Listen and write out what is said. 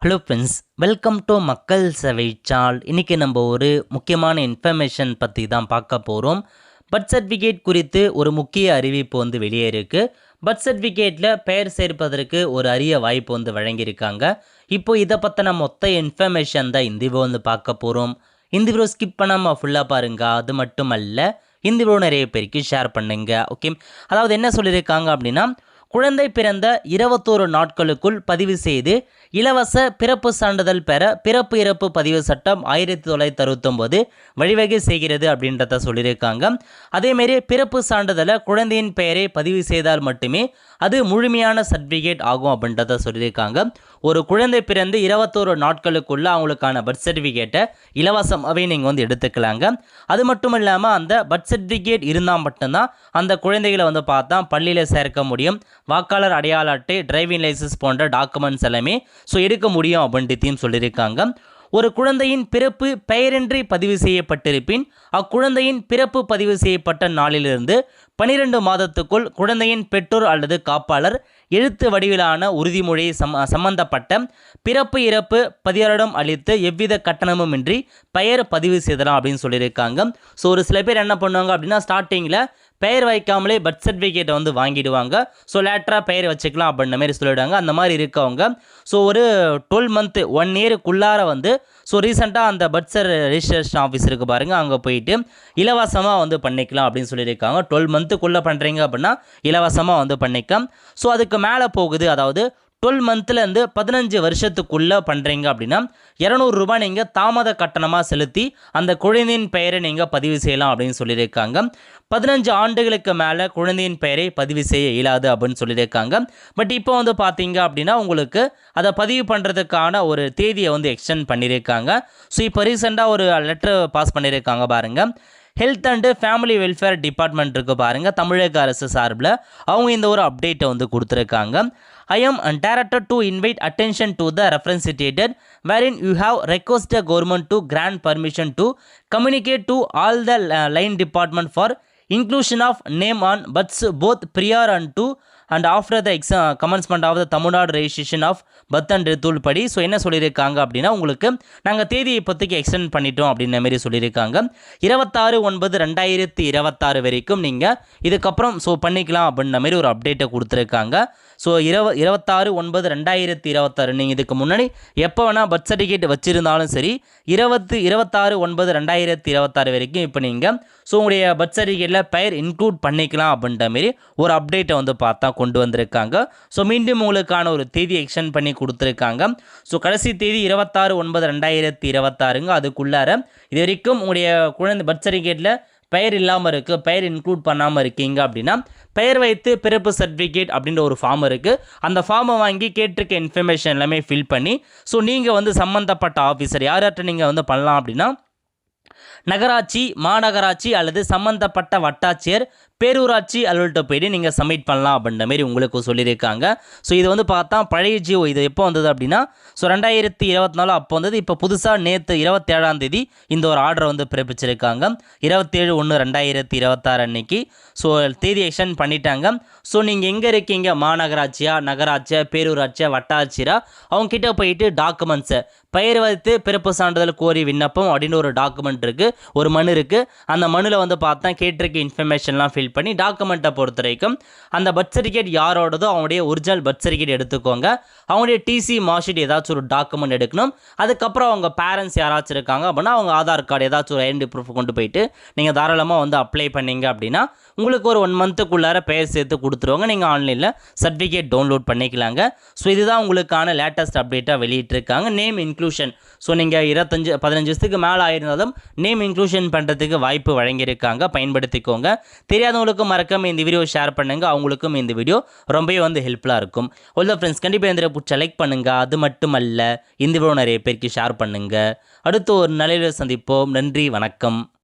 Hello friends, welcome to மக்கள் சேவை சால். இன்றைக்கி நம்ம ஒரு முக்கியமான இன்ஃபர்மேஷன் பற்றி தான் பார்க்க போகிறோம். பர்த் சர்டிஃபிகேட் குறித்து ஒரு முக்கிய அறிவிப்பு வெளியே இருக்குது. பர்த் சர்டிஃபிகேட்டில் பெயர் சேர்ப்பதற்கு ஒரு அரிய வாய்ப்பு வழங்கியிருக்காங்க. இப்போ இதை பற்றின மொத்த இன்ஃபர்மேஷன் தான் இந்த வீடியோ பார்க்க போகிறோம். இந்த வீடியோ ஸ்கிப் பண்ணாமல் ஃபுல்லாக பாருங்கள். அது மட்டும் அல்ல, இந்த வீடியோ நிறைய பேருக்கு ஷேர் பண்ணுங்க. ஓகே, அதாவது என்ன சொல்லியிருக்காங்க அப்படின்னா, குழந்தை பிறந்த 21 நாட்களுக்குள் பதிவு செய்து இலவச பிறப்பு சான்றிதழ் பெற பிறப்பு இறப்பு பதிவு சட்டம் 1969 வழிவகை செய்கிறது அப்படின்றத சொல்லியிருக்காங்க. அதேமாரி பிறப்பு சான்றிதழை குழந்தையின் பெயரை பதிவு செய்தால் மட்டுமே அது முழுமையான சர்டிஃபிகேட் ஆகும் அப்படின்றத சொல்லியிருக்காங்க. ஒரு குழந்தை பிறந்து 21 நாட்களுக்குள்ள அவங்களுக்கான பர்த் சர்டிஃபிகேட்டை இலவசமாகவே நீங்கள் எடுத்துக்கலாங்க. அது மட்டும் இல்லாமல் அந்த பர்த் சர்டிஃபிகேட் இருந்தால் மட்டும்தான் அந்த குழந்தைகளை பார்த்தா பள்ளியில் சேர்க்க முடியும். வாக்காளர் அடையாள அட்டை, டிரைவிங் லைசன்ஸ் போன்ற டாக்குமெண்ட்ஸ் எல்லாமே எடுக்க முடியும் அப்படின்ட்டு சொல்லியிருக்காங்க. ஒரு குழந்தையின் பிறப்பு பெயரின்றி பதிவு செய்யப்பட்டிருப்பின் அக்குழந்தையின் பிறப்பு பதிவு செய்யப்பட்ட நாளிலிருந்து 12 மாதத்துக்குள் குழந்தையின் பெற்றோர் அல்லது காப்பாளர் எழுத்து வடிவிலான உறுதிமொழியை சம்பந்தப்பட்ட பிறப்பு இறப்பு பதிவாளரிடம் அளித்து எவ்வித கட்டணமும் இன்றி பெயர் பதிவு செய்யலாம் அப்படின்னு சொல்லியிருக்காங்க. ஸோ ஒரு சில பேர் என்ன பண்ணுவாங்க அப்படின்னா, ஸ்டார்டிங்கில் பெயர் வைக்காமலே பர்த் சர்டிஃபிகேட்டை வாங்கிடுவாங்க. ஸோ லேட்டராக பெயர் வச்சுக்கலாம் அப்படின்ற மாதிரி சொல்லிவிடுவாங்க. அந்த மாதிரி இருக்கவங்க ஸோ ஒரு 12 மந்த் 1 இயருக்குள்ளார ஸோ ரீசெண்டாக அந்த பர்த் ரெஜிஸ்ட்ரேஷன் ஆஃபீஸ் இருக்குது பாருங்கள், அங்கே போயிட்டு இலவசமாக பண்ணிக்கலாம் அப்படின்னு சொல்லியிருக்காங்க. 12 மந்த்துக்குள்ளே பண்ணுறீங்க அப்படின்னா இலவசமாக பண்ணிக்கலாம். ஸோ அதுக்கு மேலே போகுது, அதாவது 12 மந்த்லேருந்து 15 வருஷத்துக்குள்ளே பண்ணுறீங்க அப்படின்னா 200 ரூபாய் நீங்கள் தாமத கட்டணமாக செலுத்தி அந்த குழந்தையின் பெயரை நீங்கள் பதிவு செய்யலாம் அப்படின்னு சொல்லியிருக்காங்க. 15 ஆண்டுகளுக்கு மேலே குழந்தையின் பெயரை பதிவு செய்ய இயலாது அப்படின்னு சொல்லியிருக்காங்க. பட் இப்போ பார்த்தீங்க அப்படின்னா உங்களுக்கு அதை பதிவு பண்ணுறதுக்கான ஒரு தேதியை எக்ஸ்டெண்ட் பண்ணியிருக்காங்க. ஸோ இப்போ ரீசெண்டாக ஒரு லெட்டர் பாஸ் பண்ணியிருக்காங்க பாருங்கள். Health and family welfare department இருக்குது பாருங்கள், தமிழக அரசு சார்பில் அவங்க இந்த ஒரு அப்டேட்டை கொடுத்துருக்காங்க. I am directed to invite attention to the reference stated wherein you have requested government to grant permission to communicate to all the line department for inclusion of name on births both prior and after the commencement of the Tamil Nadu registration of birth and death படி. So என்ன சொல்லியிருக்காங்க அப்படின்னா, உங்களுக்கு நாங்கள் தேதியை இப்போதைக்கு extend பண்ணிட்டோம் அப்படின்ற மாதிரி சொல்லியிருக்காங்க. 26/9/2026 வரைக்கும் நீங்கள் இதுக்கப்புறம் பண்ணிக்கலாம் அப்படின்ற மாதிரி ஒரு அப்டேட்டை கொடுத்துருக்காங்க. ஸோ 26/9/2026 நீங்கள் இதுக்கு முன்னாடி எப்போ வேணால் பர்த் சர்டிஃபிகேட் வச்சுருந்தாலும் சரி 26/9/2026 வரைக்கும் இப்போ நீங்கள் உங்களுடைய பர்த் சர்டிஃபிகேட்டில் பெயர் இன்க்ளூட் பண்ணிக்கலாம் அப்படின்ற மாதிரி ஒரு அப்டேட்டை பார்த்தா கொண்டு வந்திருக்காங்க. ஸோ மீண்டும் உங்களுக்கான ஒரு தேதி எக்ஸ்டெண்ட் பண்ணி கொடுத்துருக்காங்க. ஸோ கடைசி தேதி 26/9/2026. அதுக்குள்ளார இது வரைக்கும் உங்களுடைய குழந்தை பர்த் சர்டிஃபிகேட்டில் பெயர் இல்லாமல் இருக்குது, பெயர் இன்க்ளூட் பண்ணாமல் இருக்கீங்க அப்படின்னா பெயர் வைத்து பிறப்பு சர்டிஃபிகேட் அப்படின்ற ஒரு ஃபார்ம் இருக்குது. அந்த ஃபார்மை வாங்கி கேட்டிருக்க இன்ஃபர்மேஷன் எல்லாமே ஃபில் பண்ணி ஸோ நீங்கள் சம்மந்தப்பட்ட ஆஃபீஸர் யார்கிட்ட நீங்கள் பண்ணலாம் அப்படின்னா, நகராட்சி, மாநகராட்சி அல்லது சம்மந்தப்பட்ட வட்டாட்சியர், பேரூராட்சி அலுவலகத்தை போய்ட்டு நீங்கள் சப்மிட் பண்ணலாம் அப்படின்ற மாரி உங்களுக்கு சொல்லியிருக்காங்க. ஸோ இது பார்த்தா பழைய ஜியோ இது எப்போ வந்தது அப்படின்னா, ஸோ 2024 அப்போ வந்தது. இப்போ புதுசாக நேற்று 27ஆம் தேதி இந்த ஒரு ஆர்டரை பிறப்பிச்சிருக்காங்க. 27/1/2026 அன்னைக்கு ஸோ தேதி எக்ஸ்டெண்ட் பண்ணிட்டாங்க. ஸோ நீங்கள் எங்கே இருக்கீங்க, மாநகராட்சியா, நகராட்சியா, பேரூராட்சியா, வட்டாட்சியரா, அவங்ககிட்ட போயிட்டு டாக்குமெண்ட்ஸை பெயர் வைத்து பிறப்பு சான்றிதழ் கோரி விண்ணப்பம் அப்படின்னு ஒரு டாக்குமெண்ட் இருக்குது, ஒரு மனு இருக்குது. அந்த மனுவில் பார்த்தா கேட்டிருக்க இன்ஃபர்மேஷன்லாம் ஃபில் பண்ணி டாக்குமெண்ட்டை பொறுத்த வரைக்கும் அந்த பர்த் சர்டிஃபிகேட் யாரோடதோ அவங்களுடைய ஒரிஜினல் பர்த் சர்டிஃபிகேட் எடுத்துக்கோங்க. அவங்களுடைய டிசி மார்க்ஷீட் ஏதாச்சும் ஒரு டாக்குமெண்ட் எடுக்கணும். அதுக்கப்புறம் அவங்க பேரண்ட்ஸ் யாராச்சும் இருக்காங்க அப்படின்னா அவங்க ஆதார் கார்டு ஏதாச்சும் ஒரு ஐடென்டி ப்ரூஃப் கொண்டு போயிட்டு நீங்கள் தாராளமாக அப்ளை பண்ணீங்க அப்படின்னா உங்களுக்கு ஒரு 1 மந்த்துக்குள்ளார பெயர் சேர்த்து கொடுத்துருவாங்க. நீங்கள் ஆன்லைனில் சர்டிஃபிகேட் டவுன்லோட் பண்ணிக்கலாங்க. ஸோ இதுதான் உங்களுக்கான லேட்டஸ்ட் அப்டேட்டாக வெளியிட்டிருக்காங்க. நேம் இன்க்ளூஷன், ஸோ நீங்கள் 15 வருஷத்துக்கு மேலே ஆயிருந்தாலும் நேம் இன்க்ளூஷன் பண்ணுறதுக்கு வாய்ப்பு வழங்கியிருக்காங்க, பயன்படுத்திக்கோங்க. தெரியாதவங்களுக்கும் மறக்காம இந்த வீடியோ ஷேர் பண்ணுங்கள், அவங்களுக்கும் இந்த வீடியோ ரொம்பவே ஹெல்ப்ஃபுல்லாக இருக்கும். உள்ள ஃப்ரெண்ட்ஸ் கண்டிப்பாக இந்த பிடிச்ச லைக் பண்ணுங்கள். அது மட்டுமல்ல இந்த வீடியோ நிறைய பேருக்கு ஷேர் பண்ணுங்கள். அடுத்து ஒரு நல்ல சந்திப்போம். நன்றி, வணக்கம்.